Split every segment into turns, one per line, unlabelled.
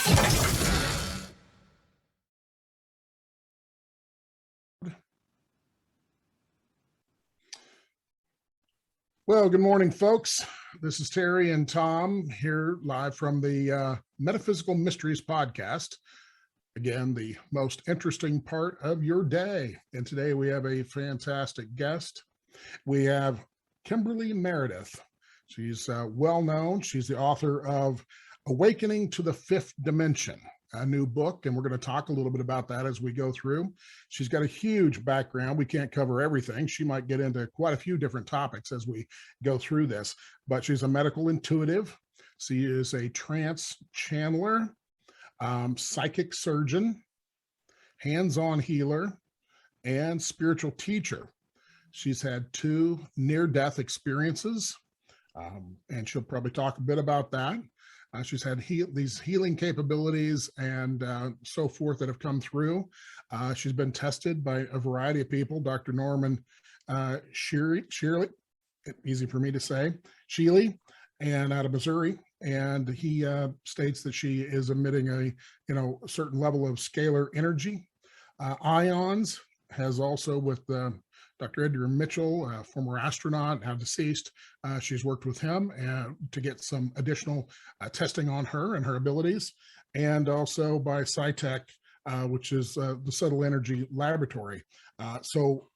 Well, good morning, folks. This is Terry and Tom here live from the Metaphysical Mysteries Podcast. Again, the most interesting part of your day. And today we have a fantastic guest. We have Kimberly Meredith. She's well known. She's the author of Awakening to the Fifth Dimension, a new book, and we're going to talk a little bit about that as we go through. She's got a huge background. We can't cover everything. She might get into quite a few different topics as we go through this, but she's a medical intuitive. She is a trance channeler, psychic surgeon, hands-on healer, and spiritual teacher. She's had 2 near-death experiences, and she'll probably talk a bit about that. She's had these healing capabilities and so forth that have come through. She's been tested by a variety of people. Dr. Norman Shealy, easy for me to say, Shealy, and out of Missouri. And he states that she is emitting a certain level of scalar energy. Ions has also with Dr. Edgar Mitchell, a former astronaut, now deceased. She's worked with him to get some additional testing on her and her abilities, and also by Psy Tek, which is the Subtle Energy Laboratory. So,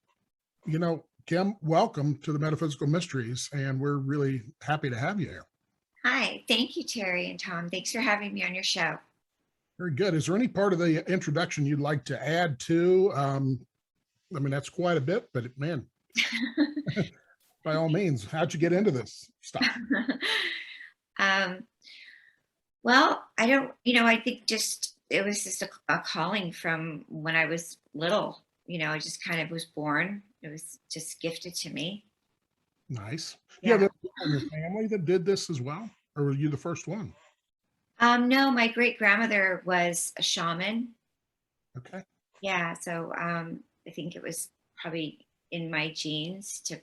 Kim, welcome to the Metaphysical Mysteries, and we're really happy to have you here.
Hi, thank you, Terry and Tom. Thanks for having me on your show.
Very good. Is there any part of the introduction you'd like to add to? I mean, that's quite a bit, but man, by all means, how'd you get into this stuff?
Well, I think it was just a calling from when I was little. I just kind of was born. It was just gifted to me.
Nice.
Yeah.
You have people in your family that did this as well? Or were you the first one?
No, my great-grandmother was a shaman.
Okay.
Yeah, so I think it was probably in my genes to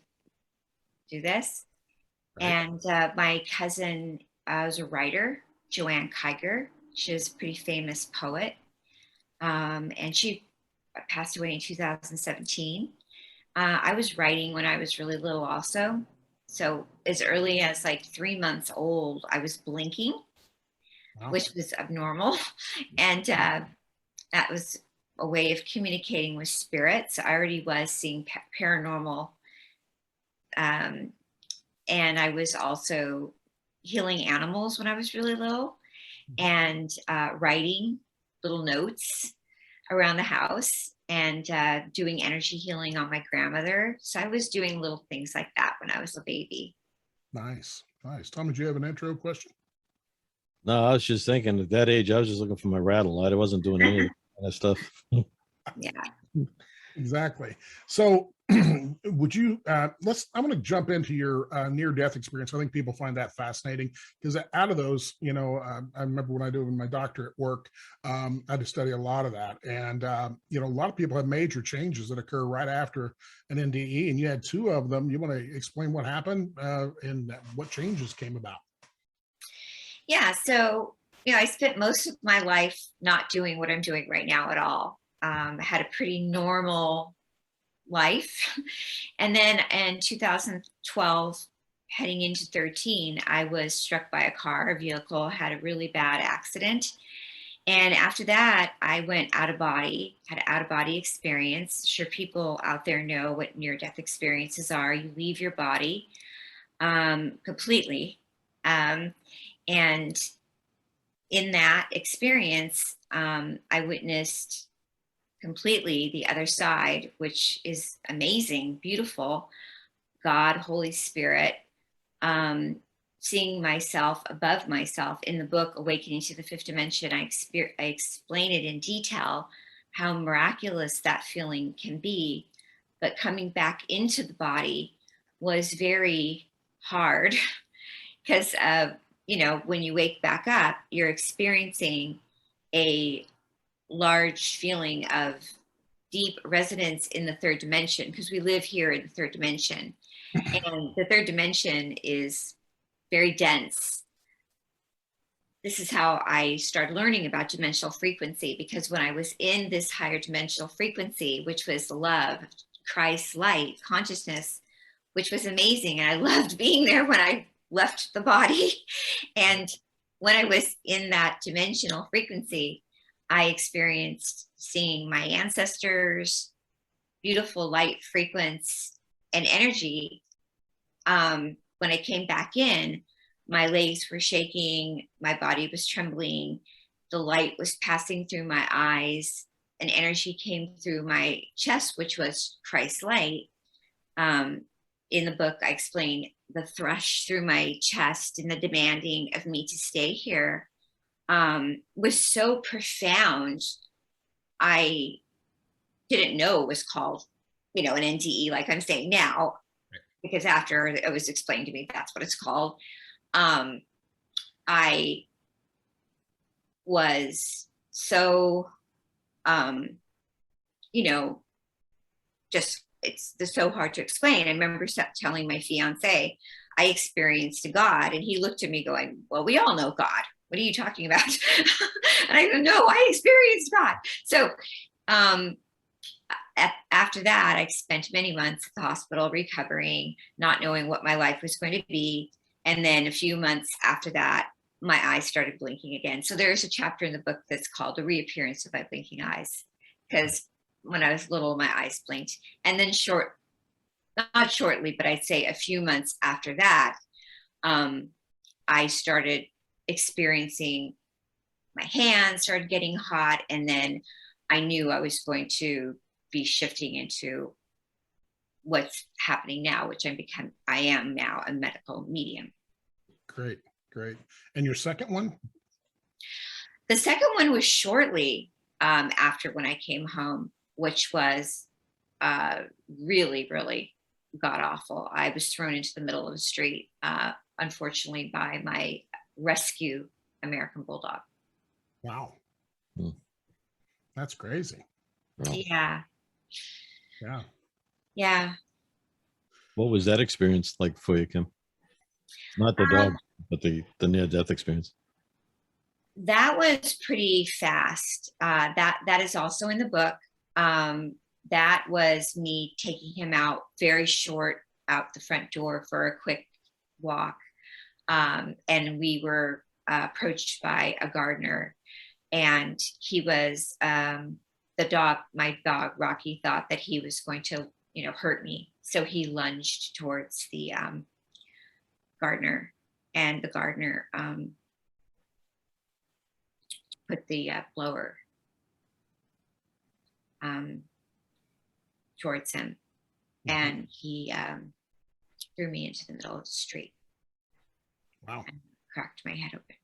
do this. Right. And my cousin was a writer, Joanne Kiger. She was a pretty famous poet. And she passed away in 2017. I was writing when I was really little also. So as early as like 3 months old, I was blinking, wow, which was abnormal. And that was a way of communicating with spirits. I already was seeing paranormal. And I was also healing animals when I was really little, and writing little notes around the house, and doing energy healing on my grandmother. So I was doing little things like that when I was a baby.
Nice, nice. Tom, did you have an intro question?
No, I was just thinking at that age, I was just looking for my rattle light. I wasn't doing any of that stuff.
Yeah,
exactly. So would you, I'm going to jump into your near-death experience. I think people find that fascinating because out of those, I remember when I did my doctorate work, I had to study a lot of that. And, a lot of people have major changes that occur right after an NDE, and you had 2 of them. You want to explain what happened and what changes came about?
Yeah, so, I spent most of my life not doing what I'm doing right now at all. I had a pretty normal life. And then in 2012, heading into 13, I was struck by a vehicle, had a really bad accident. And after that, I went had an out-of-body experience. Sure, people out there know what near-death experiences are. You leave your body completely. And in that experience, I witnessed completely the other side, which is amazing, beautiful. God, Holy Spirit, seeing myself above myself. In the book, Awakening to the Fifth Dimension, I explain it in detail, how miraculous that feeling can be. But coming back into the body was very hard because, when you wake back up, you're experiencing a large feeling of deep resonance in the third dimension, because we live here in the third dimension. And the third dimension is very dense. this is how I started learning about dimensional frequency, because when I was in this higher dimensional frequency, which was love, Christ, light, consciousness, which was amazing. And I loved being there when I left the body. And when I was in that dimensional frequency, I experienced seeing my ancestors, beautiful light frequency and energy. When I came back in, my legs were shaking, my body was trembling, the light was passing through my eyes, and energy came through my chest, which was Christ light. In the book, I explain the thrush through my chest and the demanding of me to stay here was so profound. I didn't know it was called, an NDE, like I'm saying now, because after it was explained to me, that's what it's called. I was so, just, it's so hard to explain. I remember telling my fiance, I experienced God, and he looked at me going, well, we all know God. What are you talking about? And I go, no, I experienced God. So after that, I spent many months at the hospital recovering, not knowing what my life was going to be. And then a few months after that, my eyes started blinking again. So there's a chapter in the book that's called The Reappearance of My Blinking Eyes, because when I was little, my eyes blinked. And then not shortly, but I'd say a few months after that, I started experiencing my hands started getting hot. And then I knew I was going to be shifting into what's happening now, which I am now a medical medium.
Great. And your second one?
The second one was shortly after when I came home, which was really, really god awful. I was thrown into the middle of the street, unfortunately, by my rescue American Bulldog.
Wow. That's crazy.
Wow. Yeah.
What was that experience like for you, Kim? Not the dog, but the near-death experience.
That was pretty fast. That is also in the book. That was me taking him out very short out the front door for a quick walk. And we were approached by a gardener, and he was, my dog, Rocky, thought that he was going to, hurt me. So he lunged towards the gardener, and the gardener put the blower towards him, and he threw me into the middle of the street.
Wow.
And cracked my head open.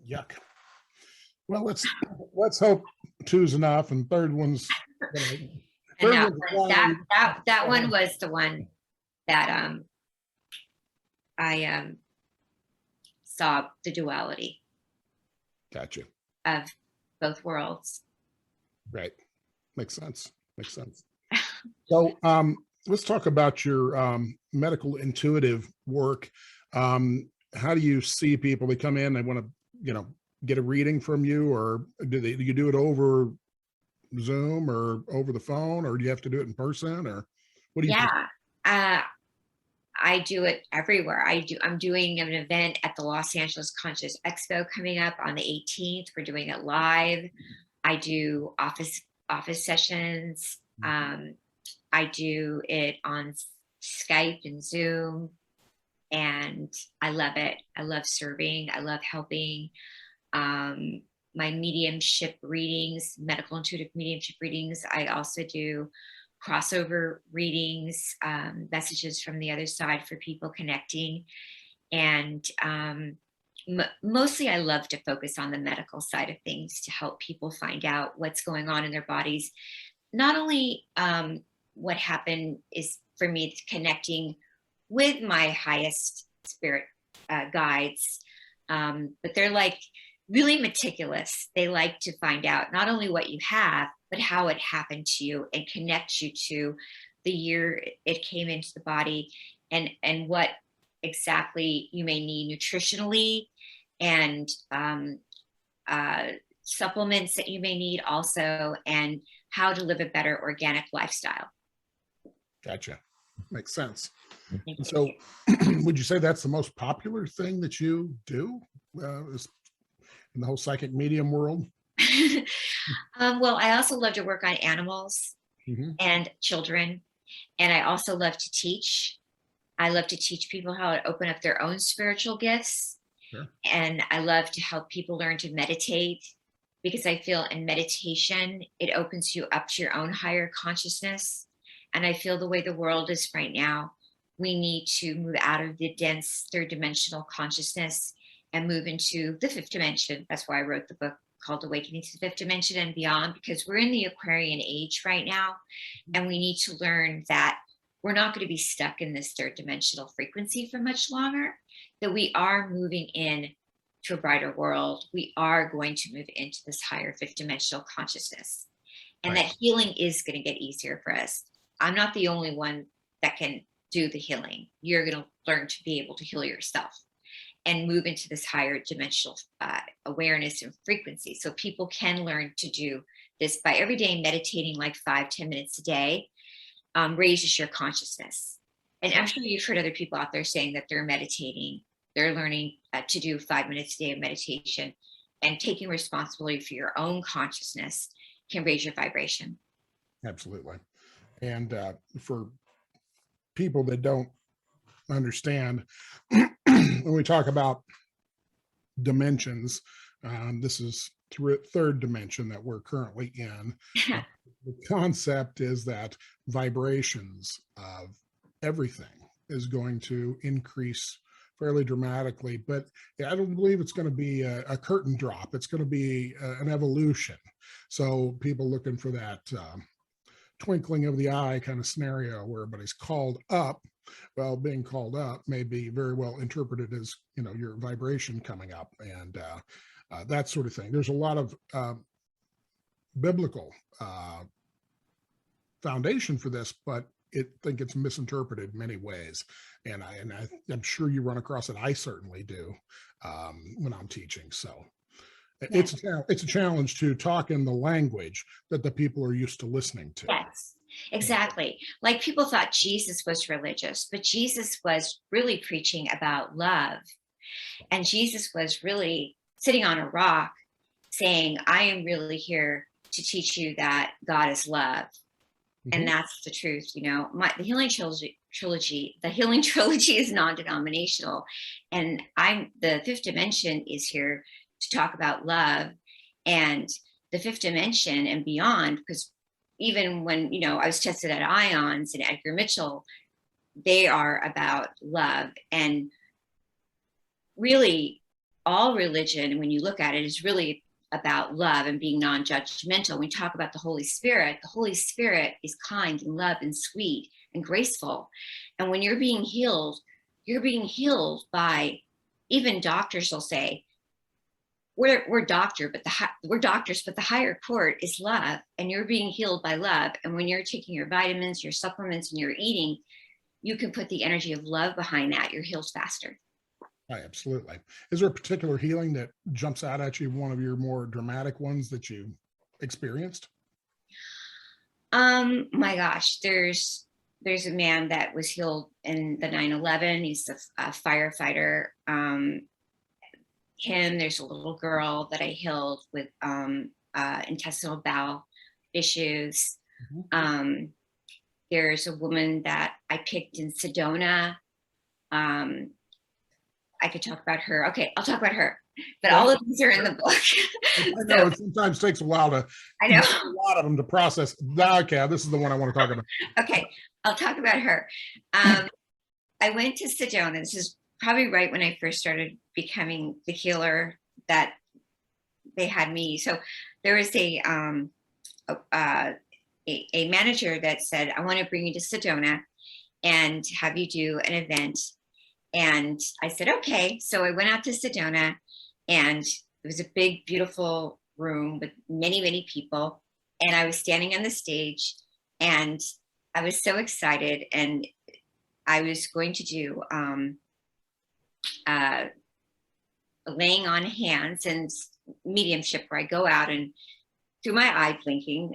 Yuck. Well, let's hope two's enough, and third one's
that one was the one that I saw the duality.
Gotcha.
Of both worlds.
Right. Makes sense. So let's talk about your medical intuitive work. How do you see people? They come in, they want to, get a reading from you, or do you do it over Zoom or over the phone, or do you have to do it in person, or what do you think?
I do it everywhere. I'm doing an event at the Los Angeles Conscious Expo coming up on the 18th. We're doing it live. I do office sessions. I do it on Skype and Zoom, and I love it. I love serving. I love helping. My mediumship readings, medical intuitive mediumship readings. I also do crossover readings, messages from the other side for people connecting. And mostly I love to focus on the medical side of things to help people find out what's going on in their bodies. Not only what happened is for me connecting with my highest spirit guides, but they're like really meticulous. They like to find out not only what you have, but how it happened to you, and connect you to the year it came into the body, and what exactly you may need nutritionally, and supplements that you may need also, and how to live a better organic lifestyle.
Gotcha. Makes sense.
Thank
And
you.
so would you say that's the most popular thing that you do is in the whole psychic medium world?
Well, I also love to work on animals
Mhm.
and children. And I also love to teach. I love to teach people how to open up their own spiritual gifts.
Sure.
And I love to help people learn to meditate, because I feel in meditation, it opens you up to your own higher consciousness. And I feel the way the world is right now, we need to move out of the dense third dimensional consciousness and move into the fifth dimension. That's why I wrote the book called Awakening to the Fifth Dimension and Beyond, because we're in the Aquarian age right now. And we need to learn that we're not going to be stuck in this third dimensional frequency for much longer, that we are moving in to a brighter world. We are going to move into this higher fifth dimensional consciousness. And
Right.
that healing is going to get easier for us. I'm not the only one that can do the healing. You're going to learn to be able to heal yourself and move into this higher dimensional awareness and frequency. So people can learn to do this by every day meditating like 5-10 minutes a day, raises your consciousness. And I'm sure you've heard other people out there saying that they're meditating, they're learning to do 5 minutes a day of meditation, and taking responsibility for your own consciousness can raise your vibration.
Absolutely. And for people that don't understand, when we talk about dimensions, this is third dimension that we're currently in. The concept is that vibrations of everything is going to increase fairly dramatically, but I don't believe it's going to be a curtain drop. It's going to be an evolution. So people looking for that twinkling of the eye kind of scenario where everybody's called up. Well, being called up may be very well interpreted as, you know, your vibration coming up and that sort of thing. There's a lot of biblical foundation for this, but I think it's misinterpreted in many ways. And I'm sure you run across it. I certainly do when I'm teaching. So it's a challenge to talk in the language that the people are used to listening to.
Yes, exactly. Like people thought Jesus was religious, but Jesus was really preaching about love. And Jesus was really sitting on a rock saying, I am really here to teach you that God is love. And that's the truth. You know, the Healing Trilogy is non-denominational. And the fifth dimension is here to talk about love and the fifth dimension and beyond, because even when, you know, I was tested at ions and Edgar Mitchell, they are about love. And really all religion, when you look at it, is really about love and being non-judgmental. When we talk about the Holy Spirit is kind and love and sweet and graceful. And when you're being healed by, even doctors will say, we're doctors, but the higher court is love, and you're being healed by love. And when you're taking your vitamins, your supplements, and you're eating, you can put the energy of love behind that. You're healed faster.
Absolutely. Is there a particular healing that jumps out at you, one of your more dramatic ones that you experienced?
My gosh, there's a man that was healed in the 9/11. He's a firefighter. There's a little girl that I healed with intestinal bowel issues. There's a woman that I picked in Sedona. I could talk about her. Okay, I'll talk about her. But all of these are in the book.
I know it sometimes takes a while to.
I know
a lot of them to process. Okay, this is the one I want to talk about.
Okay, I'll talk about her. I went to Sedona. This is probably right when I first started becoming the healer that they had me. So there was a manager that said, I want to bring you to Sedona and have you do an event. And I said, okay. So I went out to Sedona, and it was a big, beautiful room with many, many people. And I was standing on the stage, and I was so excited. And I was going to do laying on hands and mediumship, where I go out and through my eye blinking,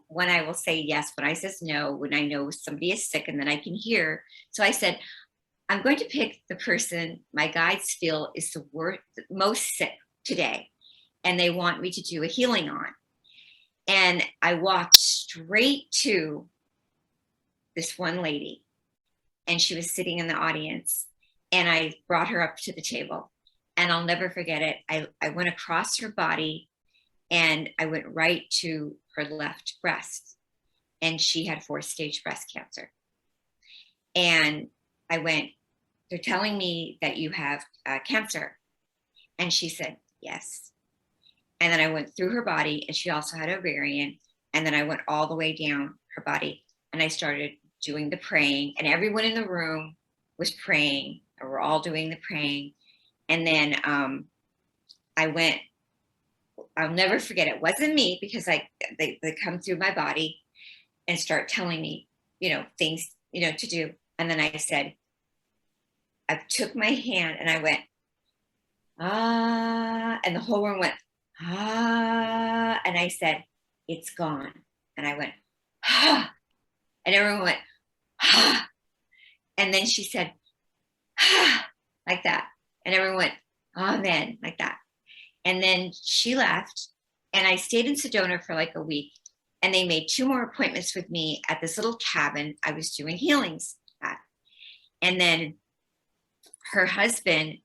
when I will say yes, when I says no, when I know somebody is sick, and then I can hear. So I said, I'm going to pick the person my guides feel is the most sick today, and they want me to do a healing on. And I walked straight to this one lady, and she was sitting in the audience, and I brought her up to the table, and I'll never forget it. I went across her body, and I went right to her left breast, and she had 4th-stage breast cancer. And I went, they're telling me that you have cancer. And she said, yes. And then I went through her body, and she also had ovarian. And then I went all the way down her body, and I started doing the praying, and everyone in the room was praying, and we're all doing the praying. And then I went, I'll never forget, it wasn't me, because they come through my body and start telling me, things, to do. And then I said, I took my hand and I went, ah, and the whole room went, ah, and I said, it's gone. And I went, ah, and everyone went, ah, and then she said, ah, like that. And everyone went, amen, like that. And then she left, and I stayed in Sedona for like a week, and they made 2 more appointments with me at this little cabin I was doing healings at. And then her husband,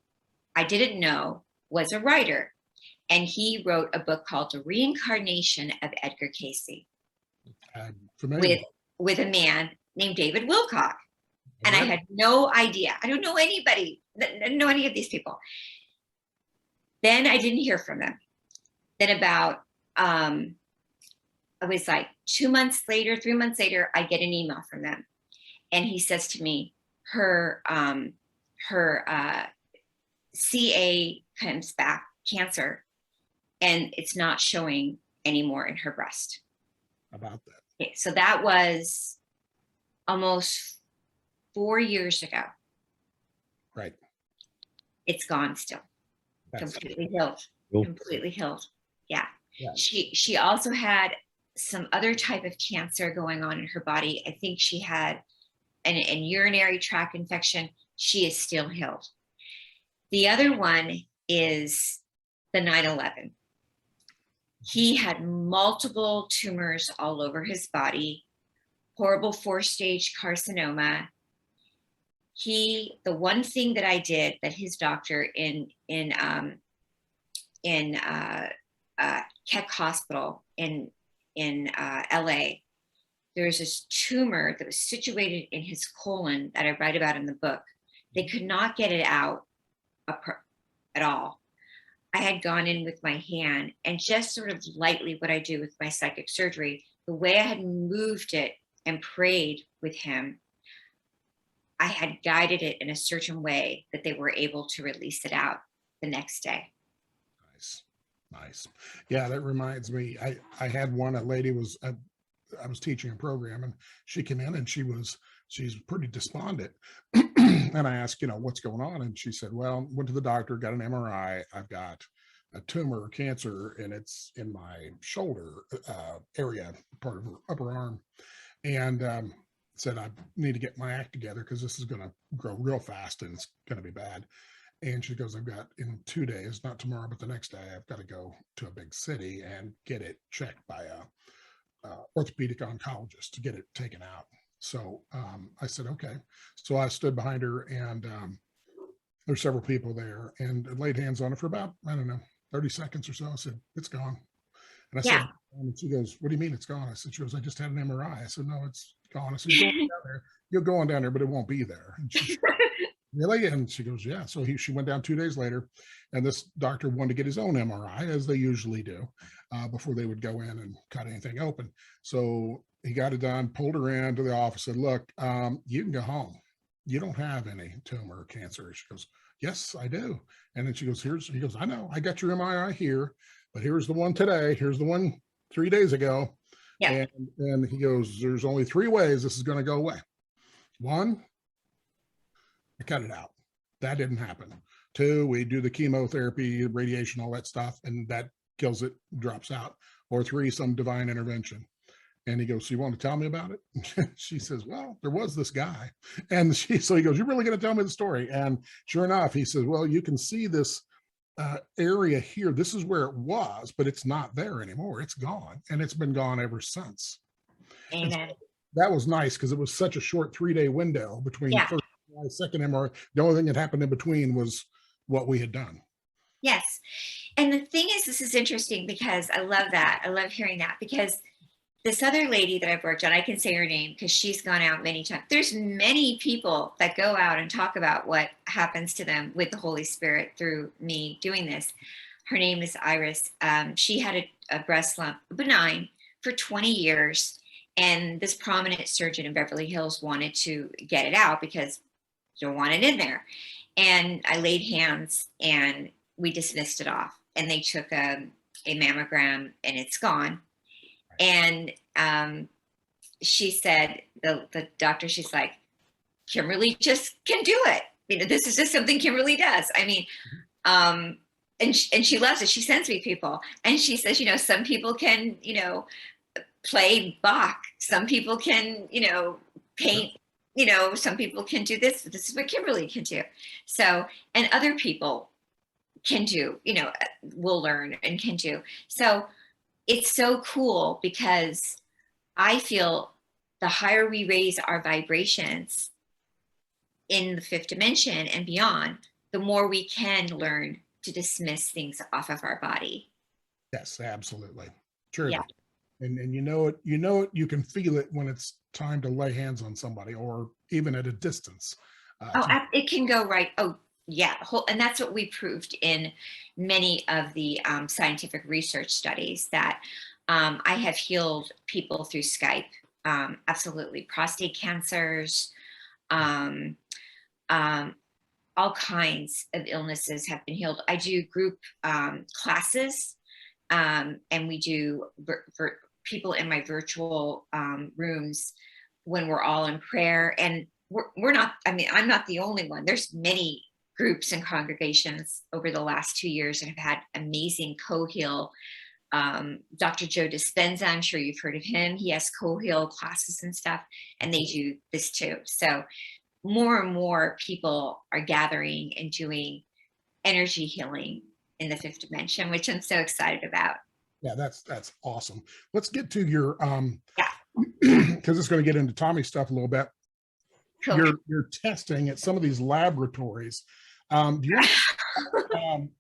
I didn't know, was a writer, and he wrote a book called The Reincarnation of Edgar Cayce with a man named David Wilcock. And I had no idea. I don't know anybody, know any of these people. Then I didn't hear from them. Then about, it was like 2 months later, 3 months later, I get an email from them. And he says to me, her CA comes back, cancer, and it's not showing anymore in her breast.
About that.
Okay, so that was almost 4 years ago.
Right.
It's gone still.
That's
completely healed.
Cool.
Completely healed. Yeah.
Yeah.
She also had some other type of cancer going on in her body. I think she had an urinary tract infection. She is still healed. The other one is the 9/11. He had multiple tumors all over his body, horrible 4-stage carcinoma. The one thing that I did that his doctor in Keck Hospital in LA, there's this tumor that was situated in his colon that I write about in the book. They could not get it out at all. I had gone in with my hand and just sort of lightly, what I do with my psychic surgery, the way I had moved it and prayed with him, I had guided it in a certain way that they were able to release it out the next day.
Nice. Yeah, that reminds me. I had one. A lady was. I was teaching a program, and she came in, and she's pretty despondent. And I asked, what's going on? And she said, well, went to the doctor, got an MRI. I've got a tumor, cancer, and it's in my shoulder area, part of her upper arm. And said, I need to get my act together because this is going to grow real fast and it's going to be bad. And she goes, I've got in 2 days, not tomorrow, but the next day, I've got to go to a big city and get it checked by a orthopedic oncologist to get it taken out. So I said, okay. So I stood behind her, and there's several people there, and laid hands on her for about, 30 seconds or so. I said, it's gone. And I said, and she goes, what do you mean it's gone? I said, she goes, I just had an MRI. I said, no, it's gone. I said, go on down there. You'll go on down there, but it won't be there. And she really? And she goes, yeah. So she went down 2 days later, and this doctor wanted to get his own MRI, as they usually do, before they would go in and cut anything open. So he got it done, pulled her into the office, said, look, you can go home. You don't have any tumor or cancer. She goes, yes, I do. And then she goes, he goes, I know, I got your MRI here, but here's the one today. Here's the one 3 days ago.
Yeah.
And he goes, there's only 3 ways this is going to go away. 1, I cut it out. That didn't happen. 2, we do the chemotherapy, radiation, all that stuff, and that kills it, drops out. Or 3, some divine intervention. And he goes, so you want to tell me about it? She says, well, there was this guy. And so he goes, you're really going to tell me the story? And sure enough, he says, well, you can see this area here. This is where it was, but it's not there anymore. It's gone. And it's been gone ever since.
Amen.
So that was nice because it was such a short 3-day window between first MRI, second MRI. The only thing that happened in between was what we had done.
Yes. And the thing is, this is interesting because I love that. I love hearing that, because this other lady that I've worked on, I can say her name because she's gone out many times. There's many people that go out and talk about what happens to them with the Holy Spirit through me doing this. Her name is Iris. She had a breast lump, benign, for 20 years. And this prominent surgeon in Beverly Hills wanted to get it out because you don't want it in there. And I laid hands and we dismissed it off. And they took a mammogram and it's gone. And she said, the doctor, she's like, Kimberly just can do it. You know, this is just something Kimberly does. I mean, and she loves it. She sends me people. And she says, you know, some people can, you know, play Bach. Some people can, you know, paint, you know, some people can do this. This is what Kimberly can do. So, and other people can do, you know, will learn and can do. So it's so cool because I feel the higher we raise our vibrations in the 5th dimension and beyond, the more we can learn to dismiss things off of our body.
Yes, absolutely. Sure.
Yeah.
And you know it, you can feel it when it's time to lay hands on somebody or even at a distance.
It can go right. Oh, yeah. And that's what we proved in many of the scientific research studies, that I have healed people through Skype. Absolutely. Prostate cancers, all kinds of illnesses have been healed. I do group classes, and we do for people in my virtual rooms when we're all in prayer. And we're not, I mean, I'm not the only one. There's many groups and congregations over the last 2 years that have had amazing co-heal. Dr. Joe Dispenza, I'm sure you've heard of him. He has co-heal classes and stuff, and they do this too. So more and more people are gathering and doing energy healing in the 5th dimension, which I'm so excited about.
Yeah, that's awesome. Let's get to your because it's going to get into Tommy's stuff a little bit.
Cool.
Your testing at some of these laboratories. Do you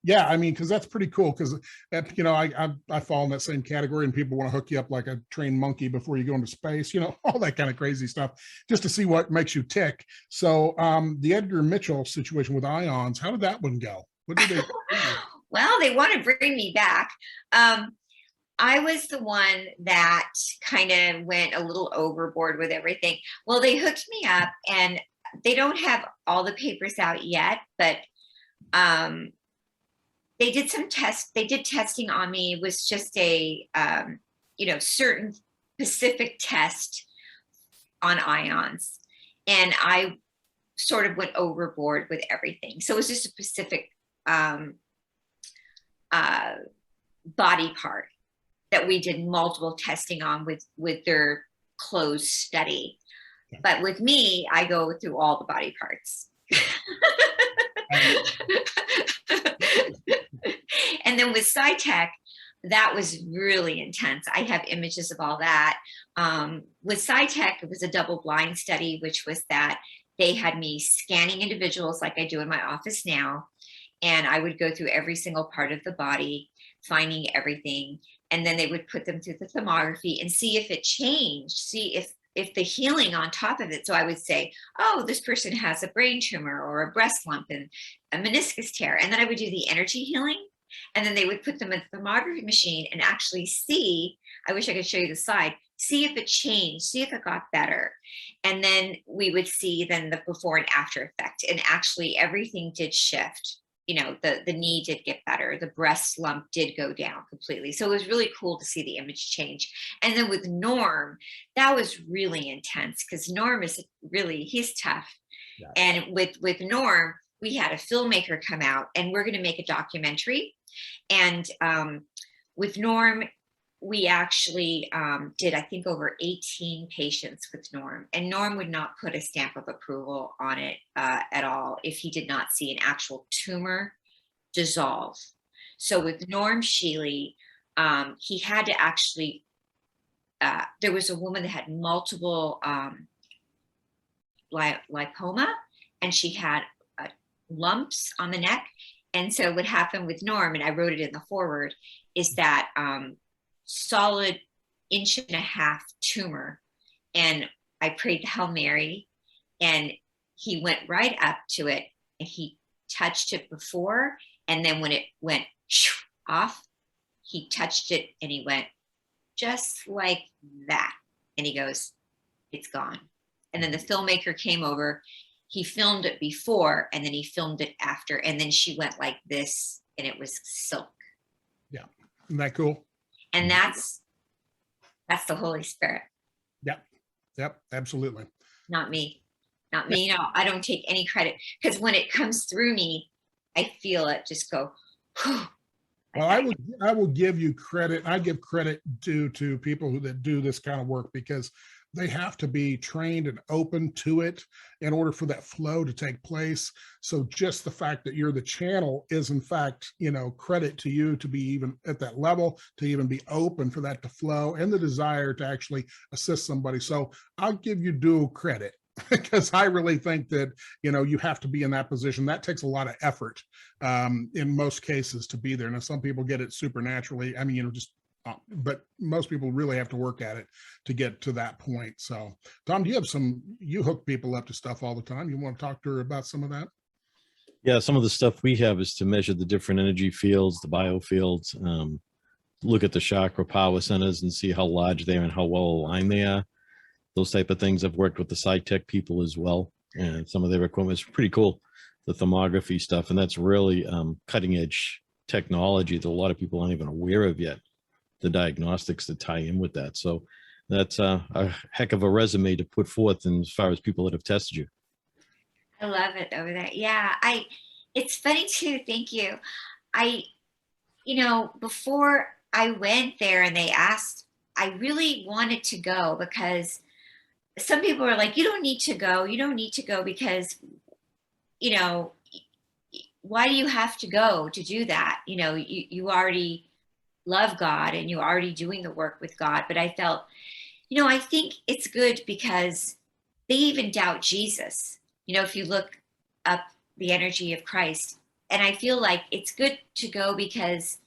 yeah, I mean, because that's pretty cool, because you know, I fall in that same category, and people want to hook you up like a trained monkey before you go into space, you know, all that kind of crazy stuff, just to see what makes you tick. So the Edgar Mitchell situation with ions, how did that one go? What did they
Well, they want to bring me back. I was the one that kind of went a little overboard with everything. Well, they hooked me up, and they don't have all the papers out yet, but they did some tests. They did testing on me. It was just a, you know, certain specific test on ions. And I sort of went overboard with everything. So it was just a specific body part that we did multiple testing on with their closed study. But with me, I go through all the body parts. And then with Psy Tek, that was really intense. I have images of all that. With Psy Tek, it was a double-blind study, which was that they had me scanning individuals like I do in my office now. And I would go through every single part of the body, finding everything. And then they would put them through the thermography and see if it changed, see if the healing on top of it. So I would say, oh, this person has a brain tumor or a breast lump and a meniscus tear. And then I would do the energy healing. And then they would put them in the thermography machine and actually see, I wish I could show you the slide, see if it changed, see if it got better. And then we would see then the before and after effect. And actually everything did shift. You know, the knee did get better. The breast lump did go down completely. So it was really cool to see the image change. And then with Norm, that was really intense because Norm is really, he's tough. Yeah. And with Norm, we had a filmmaker come out, and we're going to make a documentary. And with Norm, we actually did, I think, over 18 patients with Norm. And Norm would not put a stamp of approval on it at all if he did not see an actual tumor dissolve. So with Norm Shealy, he had to actually, there was a woman that had multiple lipoma, and she had lumps on the neck. And so what happened with Norm, and I wrote it in the forward, is that solid 1.5 inch tumor. And I prayed the Hail Mary, and he went right up to it, and he touched it before. And then when it went off, he touched it, and he went just like that. And he goes, it's gone. And then the filmmaker came over. He filmed it before, and then he filmed it after. And then she went like this, and it was silk.
Yeah. Isn't that cool?
And that's the Holy Spirit.
Yep. Yep. Absolutely.
Not me. Not me. No, I don't take any credit, because when it comes through me, I feel it just go, whew.
Well, I will give you credit. I give credit due to people that do this kind of work, because they have to be trained and open to it in order for that flow to take place. So just the fact that you're the channel is, in fact, credit to you to be even at that level, to even be open for that to flow, and the desire to actually assist somebody. So I'll give you dual credit, because I really think that, you have to be in that position. That takes a lot of effort in most cases to be there. Now, some people get it supernaturally. I mean, but most people really have to work at it to get to that point. So, Tom, you hook people up to stuff all the time. You want to talk to her about some of that?
Yeah, some of the stuff we have is to measure the different energy fields, the biofields, look at the chakra power centers and see how large they are and how well aligned they are. Those type of things. I've worked with the Psy Tek people as well, and some of their equipment is pretty cool, the thermography stuff, and that's really cutting edge technology that a lot of people aren't even aware of yet, the diagnostics that tie in with that. So that's a heck of a resume to put forth, and as far as people that have tested you.
I love it over there. Yeah, it's funny too. Thank you. Before I went there and they asked, I really wanted to go, because some people are like, you don't need to go. You don't need to go because, why do you have to go to do that? You already love God, and you're already doing the work with God. But I felt, I think it's good because they even doubt Jesus. If you look up the energy of Christ, and I feel like it's good to go because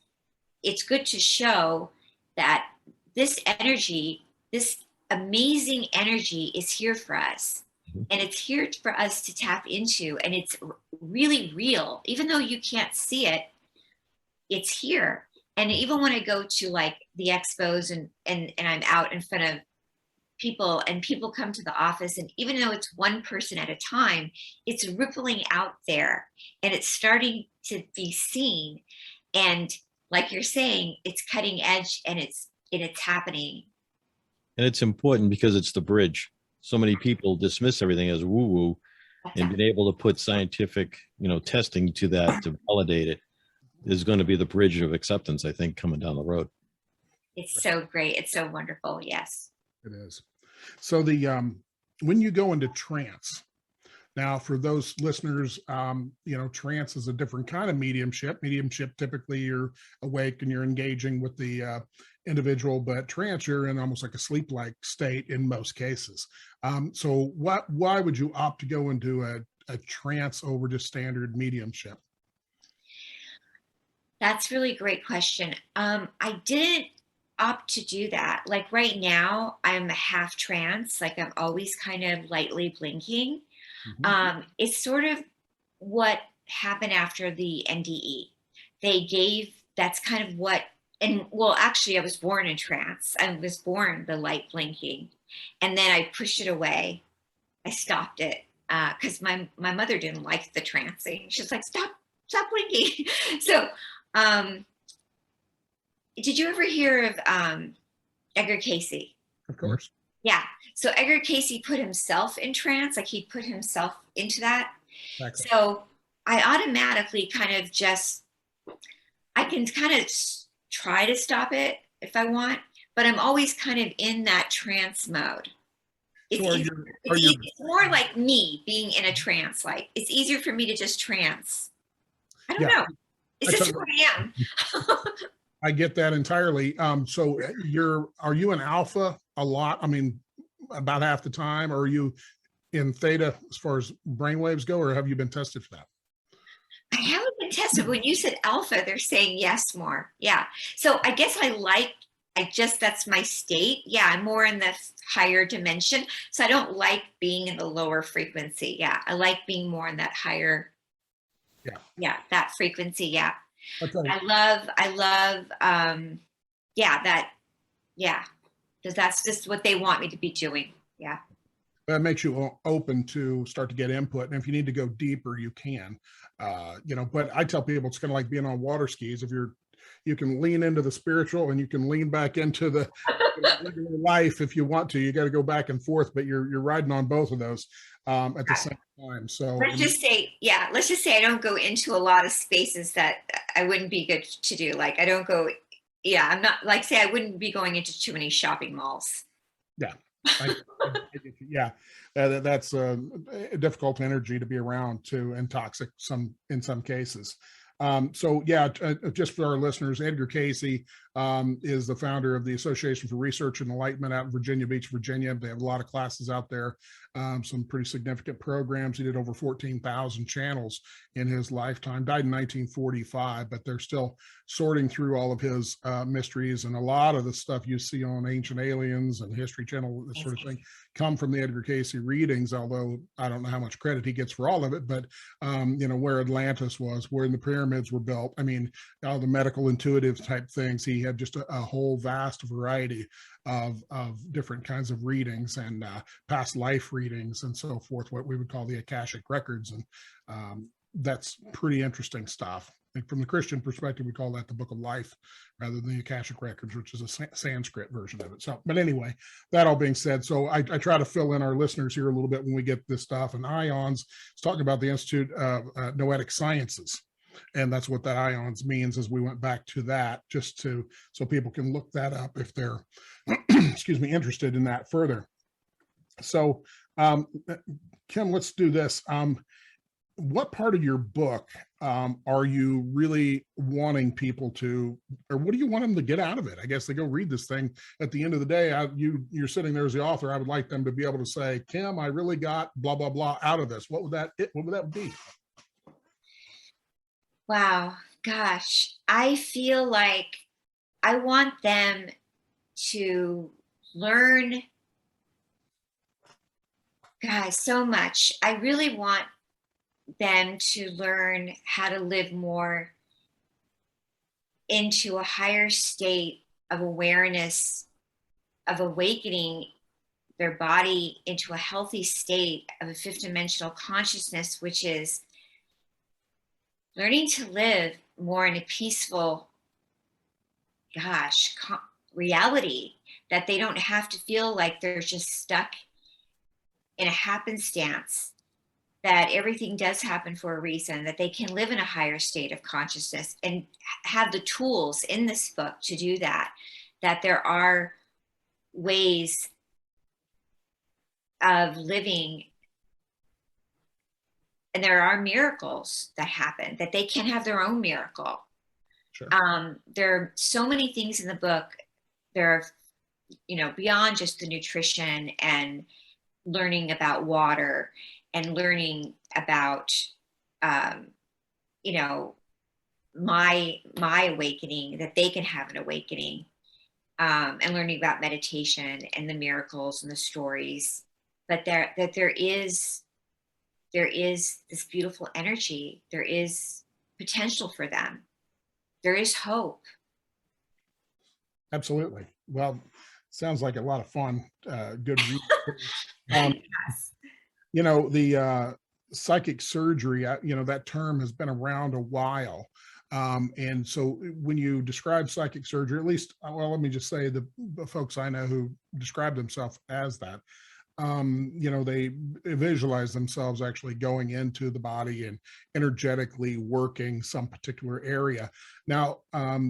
it's good to show that this energy, this amazing energy, is here for us, and it's here for us to tap into, and it's really real. Even though you can't see it, it's here. And even when I go to like the expos and I'm out in front of people, and people come to the office, and even though it's one person at a time, it's rippling out there, and it's starting to be seen. And like you're saying, it's cutting edge, and it's happening.
And it's important because it's the bridge. So many people dismiss everything as woo-woo, and being able to put scientific, testing to that to validate it is going to be the bridge of acceptance, I think, coming down the road.
It's so great. It's so wonderful. Yes.
It is. So when you go into trance, now for those listeners, trance is a different kind of mediumship. Mediumship, typically you're awake and you're engaging with the individual, but trance, you're in almost like a sleep-like state in most cases. So why would you opt to go into a trance over just standard mediumship?
That's really a great question. I didn't opt to do that. Like right now, I'm a half trance, like I'm always kind of lightly blinking.
Mm-hmm.
It's sort of what happened after the NDE. That's kind of what, and well, actually I was born in trance. I was born the light blinking, and then I pushed it away. I stopped it because my mother didn't like the trancing. She's like, stop blinking. So, did you ever hear of Edgar Casey?
Of course.
Yeah. So Edgar Casey put himself in trance, like he put himself into that.
Exactly.
So I automatically kind of just, I can kind of try to stop it if I want, but I'm always kind of in that trance mode. It's more like me being in a trance. Like it's easier for me to just trance. I don't know. It's just who I am.
I get that entirely. So are you in alpha a lot? I mean, about half the time, or are you in theta as far as brainwaves go, or have you been tested for that?
I haven't been tested. When you said alpha, they're saying yes more. Yeah. So I guess that's my state. Yeah, I'm more in the higher dimension. So I don't like being in the lower frequency. Yeah, I like being more in that higher. Yeah, that frequency. Yeah. Okay. I love, because that's just what they want me to be doing. Yeah.
That makes you open to start to get input. And if you need to go deeper, you can, but I tell people it's kind of like being on water skis. You can lean into the spiritual and you can lean back into the life if you want to. You got to go back and forth, but you're riding on both of those at the same time. So
let's just say I don't go into a lot of spaces that I wouldn't be good to do. Like I don't go, I'm not like, say I wouldn't be going into too many shopping malls.
Yeah. That's a difficult energy to be around too, and toxic in some cases. Just for our listeners, Edgar Casey is the founder of the Association for Research and Enlightenment out in Virginia Beach, Virginia. They have a lot of classes out there, some pretty significant programs. He did over 14,000 channels in his lifetime, died in 1945, but they're still sorting through all of his mysteries. And a lot of the stuff you see on Ancient Aliens and History Channel, this sort of thing, come from the Edgar Casey readings, although I don't know how much credit he gets for all of it, but where Atlantis was, where the pyramids were built. I mean, all the medical intuitive type things. He had just a whole vast variety of different kinds of readings and past life readings and so forth, what we would call the Akashic records. And that's pretty interesting stuff. Like from the Christian perspective, we call that the Book of Life rather than the Akashic Records, which is a Sanskrit version of it. So, but anyway, that all being said, so I try to fill in our listeners here a little bit when we get this stuff. And IONS is talking about the Institute of Noetic Sciences. And that's what that IONS means, as we went back to that, so people can look that up if they're, interested in that further. So, Kim, let's do this. What part of your book are you really wanting people to, or what do you want them to get out of it? I guess they go read this thing. At the end of the day, you're sitting there as the author. I would like them to be able to say, Kim, I really got blah, blah, blah out of this. What would that be?
Wow, gosh, I feel like I want them to learn, guys, so much. I really want them to learn how to live more into a higher state of awareness, of awakening their body into a healthy state of a fifth dimensional consciousness, which is learning to live more in a peaceful, reality, that they don't have to feel like they're just stuck in a happenstance, that everything does happen for a reason, that they can live in a higher state of consciousness and have the tools in this book to do that, that there are ways of living and there are miracles that happen, that they can have their own miracle.
Sure.
There are so many things in the book. There are, beyond just the nutrition and learning about water and learning about, my awakening, that they can have an awakening, and learning about meditation and the miracles and the stories, but there is this beautiful energy. There is potential for them. There is hope.
Absolutely. Well, sounds like a lot of fun. Good read.
Yes.
The psychic surgery, that term has been around a while. And so when you describe psychic surgery, at least, let me just say the folks I know who describe themselves as that, they visualize themselves actually going into the body and energetically working some particular area. Now,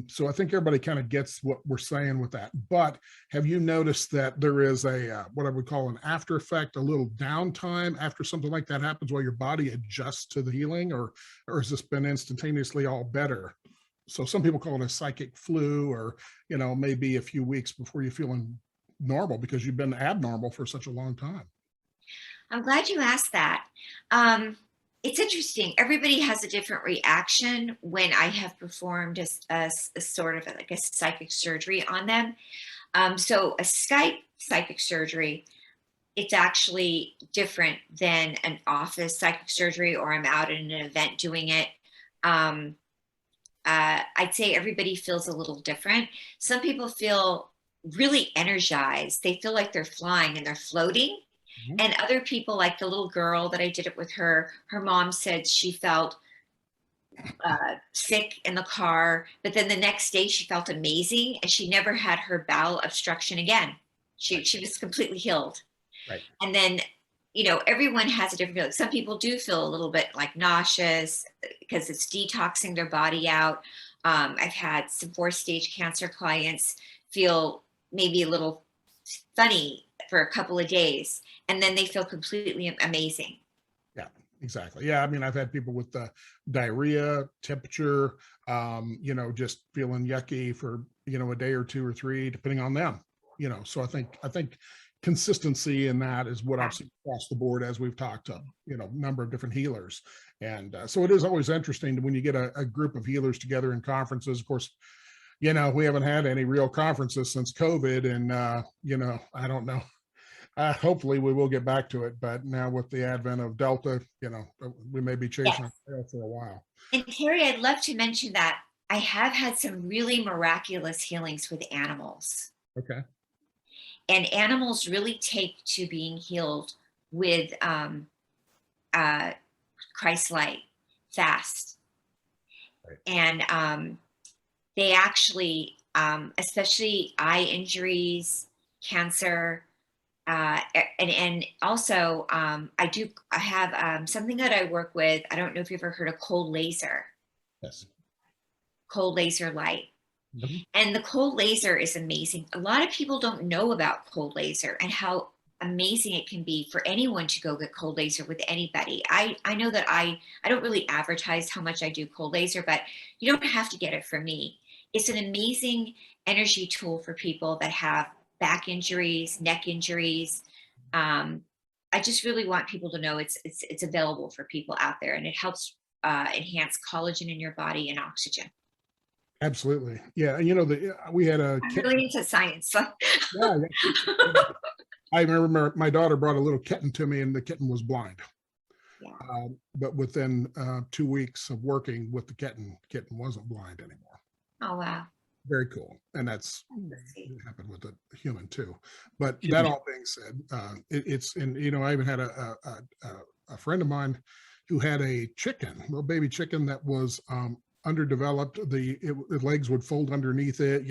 so I think everybody kind of gets what we're saying with that. But have you noticed that there is a what I would call an after effect, a little downtime after something like that happens while your body adjusts to the healing, or has this been instantaneously all better? So some people call it a psychic flu, or maybe a few weeks before you're feeling normal because you've been abnormal for such a long time.
I'm glad you asked that. It's interesting. Everybody has a different reaction when I have performed a sort of like a psychic surgery on them. So a psychic surgery, it's actually different than an office psychic surgery, or I'm out at an event doing it. I'd say everybody feels a little different. Some people feel really energized. They feel like they're flying and they're floating. Mm-hmm. And other people, like the little girl that I did it with, her mom said she felt sick in the car, but then the next day she felt amazing and she never had her bowel obstruction again. She was completely healed.
Right.
And then, everyone has a different feeling. Some people do feel a little bit like nauseous because it's detoxing their body out. I've had some 4-stage cancer clients feel maybe a little funny for a couple of days, and then they feel completely amazing.
Yeah, exactly. Yeah, I mean, I've had people with diarrhea, temperature, just feeling yucky for a day or 2 or 3, depending on them. So I think consistency in that is what I've seen across the board as we've talked to number of different healers. And so it is always interesting when you get a group of healers together in conferences. Of course, we haven't had any real conferences since COVID, and I don't know. Hopefully we will get back to it, but now with the advent of Delta, we may be chasing our tail for a while.
And Terry, I'd love to mention that I have had some really miraculous healings with animals.
Okay.
And animals really take to being healed with Christ light fast.
Right.
And they actually, especially eye injuries, cancer, and also I have something that I work with. I don't know if you've ever heard of cold laser.
Yes.
Cold laser light.
Mm-hmm.
And the cold laser is amazing. A lot of people don't know about cold laser and how amazing it can be for anyone to go get cold laser with anybody. I know that I don't really advertise how much I do cold laser, but you don't have to get it from me. It's an amazing energy tool for people that have back injuries, neck injuries. I just really want people to know it's available for people out there, and it helps enhance collagen in your body and oxygen.
Absolutely. Yeah. And we had a
I'm really into science. So.
Yeah. I remember my daughter brought a little kitten to me, and the kitten was blind. Yeah. But within 2 weeks of working with the kitten wasn't blind anymore.
Oh, wow.
Very cool. And that's happened with the human too. But that all being said, I even had a friend of mine who had a little baby chicken that was underdeveloped. The legs would fold underneath it.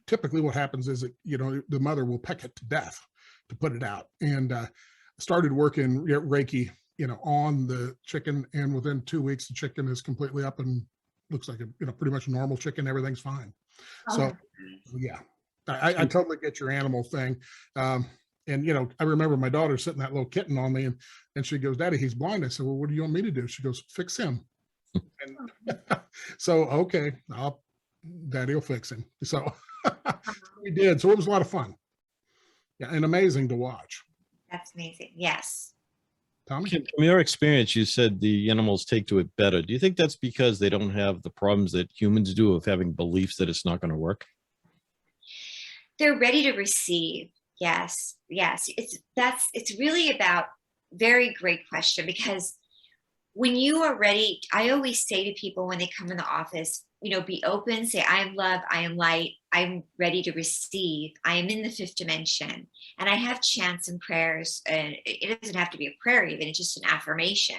Typically what happens is the mother will peck it to death to put it out. And started working Reiki, on the chicken, and within 2 weeks the chicken is completely up and looks like a pretty much a normal chicken. Everything's fine. So yeah, I totally get your animal thing. And I remember my daughter sitting that little kitten on me, and she goes, "Daddy, he's blind." I said, "Well, what do you want me to do?" She goes, "Fix him." And so, okay, Daddy will fix him. So we did. So it was a lot of fun. Yeah, and amazing to watch.
That's amazing. Yes.
Tommy?
From your experience, you said the animals take to it better. Do you think that's because they don't have the problems that humans do of having beliefs that it's not going to work?
They're ready to receive. Yes. It's really about, very great question, because when you are ready, I always say to people when they come in the office, be open, say, I am love, I am light, I'm ready to receive, I am in the 5th dimension. And I have chants and prayers, and it doesn't have to be a prayer even, it's just an affirmation.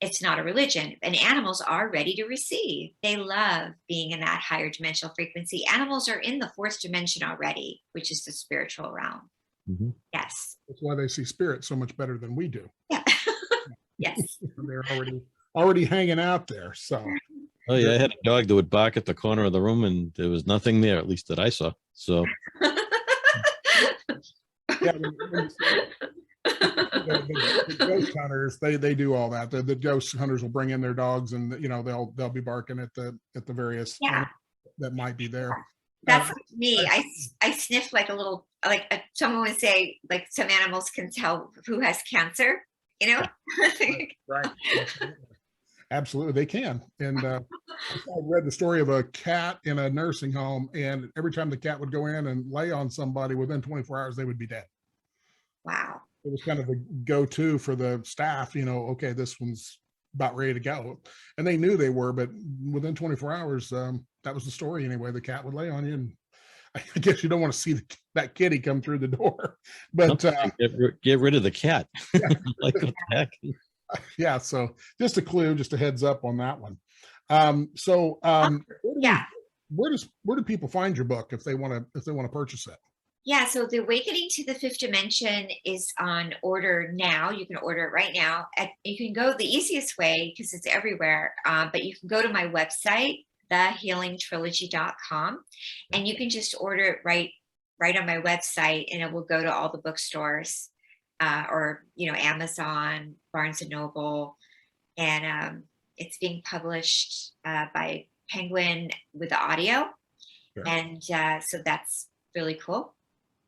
It's not a religion. And animals are ready to receive. They love being in that higher dimensional frequency. Animals are in the 4th dimension already, which is the spiritual realm.
Mhm.
Yes.
That's why they see spirits so much better than we do.
Yeah. Yes.
They're already hanging out there. So
Oh yeah, I had a dog that would bark at the corner of the room, and there was nothing there, at least that I saw. So
yeah, when you see the ghost hunters, they do all that. The ghost hunters will bring in their dogs, and they'll be barking at the various
Yeah.
animals that might be there.
That's like me. I sniff like a little, someone would say, like some animals can tell who has cancer, you know?
Right. Absolutely, they can. And I read the story of a cat in a nursing home, and every time the cat would go in and lay on somebody, within 24 hours, they would be dead.
Wow.
It was kind of the go-to for the staff, okay, this one's about ready to go. And they knew they were, but within 24 hours, that was the story anyway. The cat would lay on you, and I guess you don't want to see that kitty come through the door. But
get rid of the cat.
Yeah.
Like what the heck?
Yeah, so just a clue, just a heads up on that one. Where do people find your book if they want to purchase it?
Yeah, so The Awakening to the Fifth Dimension is on order now. You can order it right now. You can go the easiest way, because it's everywhere, but you can go to my website, thehealingtrilogy.com, and you can just order it right on my website, and it will go to all the bookstores, or Amazon, Barnes and Noble, and it's being published by Penguin with the audio.
Sure.
And so that's really cool.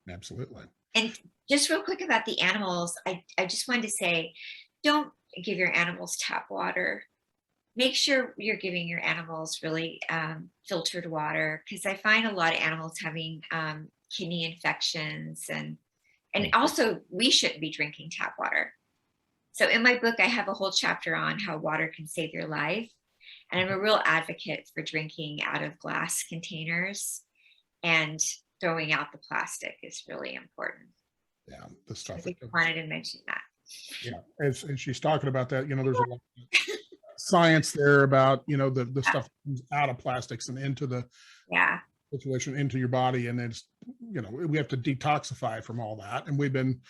Absolutely.
And just real quick about the animals, I just wanted to say, don't give your animals tap water. Make sure you're giving your animals really filtered water, because I find a lot of animals having kidney infections, and also we shouldn't be drinking tap water. So in my book, I have a whole chapter on how water can save your life. And I'm a real advocate for drinking out of glass containers, and throwing out the plastic is really important.
Yeah, the stuff.
I wanted to mention that.
Yeah, as she's talking about that, there's a lot of science there about, the stuff that comes out of plastics and into the situation, into your body. And it's, we have to detoxify from all that. And we've been,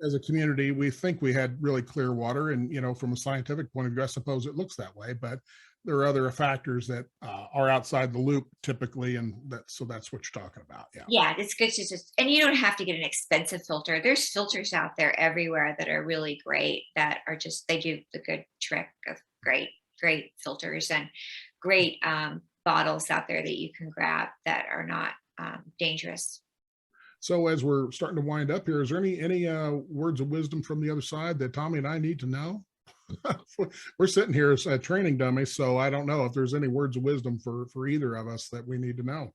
as a community, we think we had really clear water. And, from a scientific point of view, I suppose it looks that way, but there are other factors that are outside the loop typically. And that's what you're talking about.
Yeah, it's good to and you don't have to get an expensive filter. There's filters out there everywhere that are really great, that are they do the good trick of great filters, and great bottles out there that you can grab that are not dangerous.
So as we're starting to wind up here, is there any words of wisdom from the other side that Tommy and I need to know? We're sitting here as a training dummy, so I don't know if there's any words of wisdom for either of us that we need to know.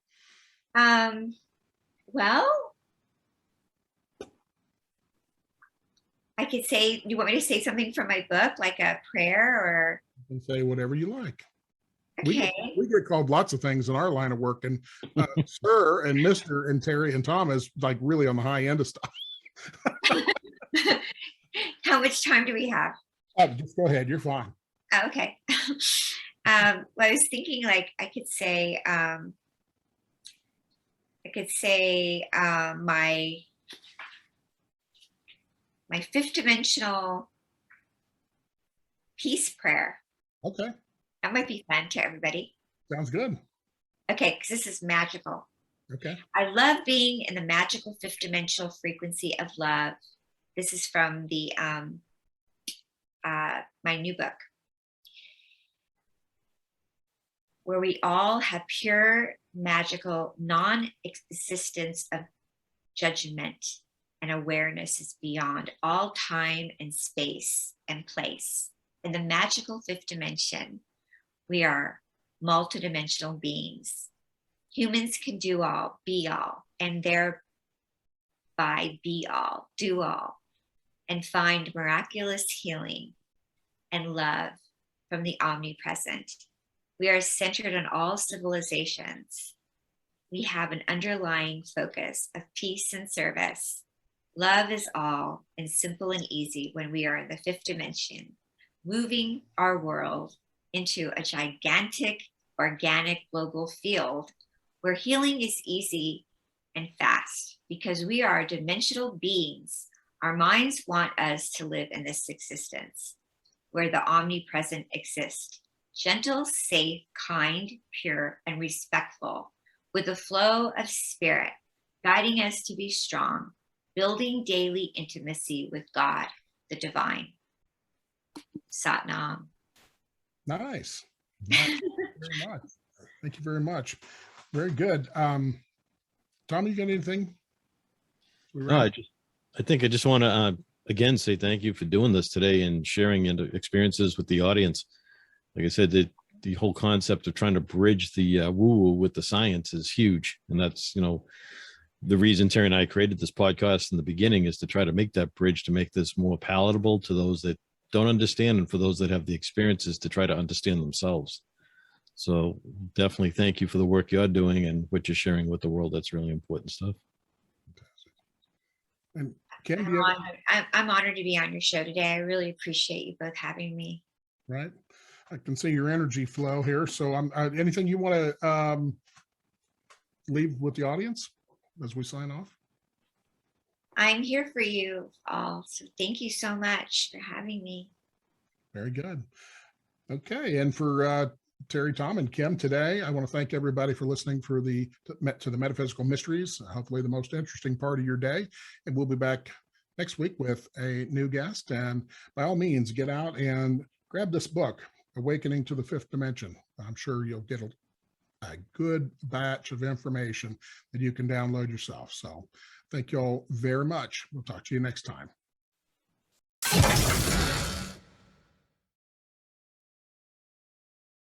Well, I could say, you want me to say something from my book, like a prayer, or?
You can say whatever you like.
Okay.
We get called lots of things in our line of work, and Sir and Mr. and Terry and Tom is like really on the high end of stuff.
How much time do we have?
Just go ahead. You're fine.
Oh, okay. Well, I was thinking, like, I could say my fifth dimensional peace prayer.
Okay.
That might be fun to everybody.
Sounds good.
Okay, because this is magical.
Okay.
I love being in the magical fifth dimensional frequency of love. This is from the my new book, where we all have pure, magical, non-existence of judgment, and awareness is beyond all time and space and place. In the magical fifth dimension, we are multidimensional beings. Humans can do all, be all, and thereby be all, do all, and find miraculous healing and love from the omnipresent. We are centered on all civilizations. We have an underlying focus of peace and service. Love is all, and simple and easy when we are in the fifth dimension, moving our world into a gigantic, organic global field where healing is easy and fast, because we are dimensional beings. Our minds want us to live in this existence where the omnipresent exists, gentle, safe, kind, pure, and respectful, with the flow of spirit, guiding us to be strong, building daily intimacy with God, the divine. Sat Nam.
Nice. Thank you very much. Thank you very much. Very good. Tom, you got anything?
No, I think I just want to again say thank you for doing this today and sharing into experiences with the audience. Like I said, the whole concept of trying to bridge the woo-woo with the science is huge, and that's the reason Terry and I created this podcast in the beginning, is to try to make that bridge, to make this more palatable to those that don't understand, and for those that have the experiences to try to understand themselves. So definitely thank you for the work you're doing and what you're sharing with the world. That's really important stuff.
And Kim,
I'm honored to be on your show today. I really appreciate you both having me.
Right. I can see your energy flow here. So anything you want to leave with the audience as we sign off?
I'm here for you all. So thank you so much for having me.
Very good. Okay. And for Terry, Tom, and Kim today, I want to thank everybody for listening to the Metaphysical Mysteries, hopefully the most interesting part of your day. And we'll be back next week with a new guest. And by all means, get out and grab this book, Awakening to the Fifth Dimension. I'm sure you'll get a good batch of information that you can download yourself. So thank you all very much. We'll talk to you next time.